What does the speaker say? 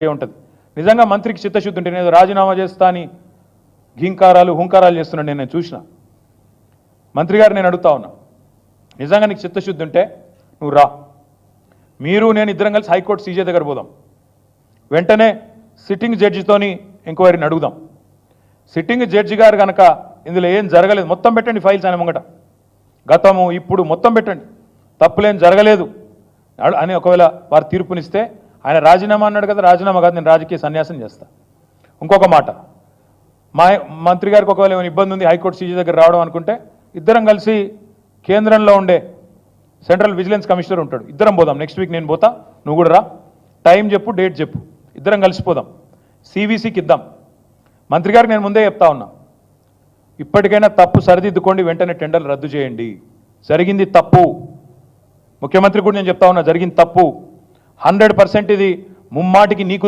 ఉంటుంది. నిజంగా మంత్రికి చిత్తశుద్ధి ఉంటే నేను రాజీనామా చేస్తా అని హుంకారాలు చేస్తున్నాడు. నేను చూసిన మంత్రి గారు, నేను అడుగుతా ఉన్నా, నిజంగా నీకు చిత్తశుద్ధి ఉంటే నువ్వు రా, మీరు నేను ఇద్దరం కలిసి హైకోర్టు సీజే దగ్గర పోదాం, వెంటనే సిట్టింగ్ జడ్జితోని ఎంక్వైరీని అడుగుదాం. సిట్టింగ్ జడ్జి గారు కనుక ఇందులో ఏం జరగలేదు మొత్తం పెట్టండి, ఫైల్స్ ఆయన ముంగట గతము ఇప్పుడు మొత్తం పెట్టండి, తప్పులేం జరగలేదు అని ఒకవేళ వారు తీర్పునిస్తే ఆయన రాజీనామా అన్నాడు కదా, రాజీనామా కాదు, నేను రాజకీయ సన్యాసం చేస్తా. ఇంకొక మాట, మా మంత్రి గారికి ఒకవేళ ఏమైనా ఇబ్బంది ఉంది హైకోర్టు సీజీ దగ్గర రావడం అనుకుంటే ఇద్దరం కలిసి కేంద్రంలో ఉండే సెంట్రల్ విజిలెన్స్ కమిషనర్ ఉంటాడు, ఇద్దరం పోదాం. నెక్స్ట్ వీక్ నేను పోతా, నువ్వు కూడా రా, టైం చెప్పు, డేట్ చెప్పు, ఇద్దరం కలిసిపోదాం, సివిసికి ఇద్దాం. మంత్రి గారికి నేను ముందే చెప్తా ఉన్నా, ఇప్పటికైనా తప్పు సరిదిద్దుకోండి, వెంటనే టెండర్లు రద్దు చేయండి. జరిగింది తప్పు, ముఖ్యమంత్రి కూడా నేను చెప్తా ఉన్నా, జరిగింది తప్పు 100%. ఇది ముమ్మాటికి నీకు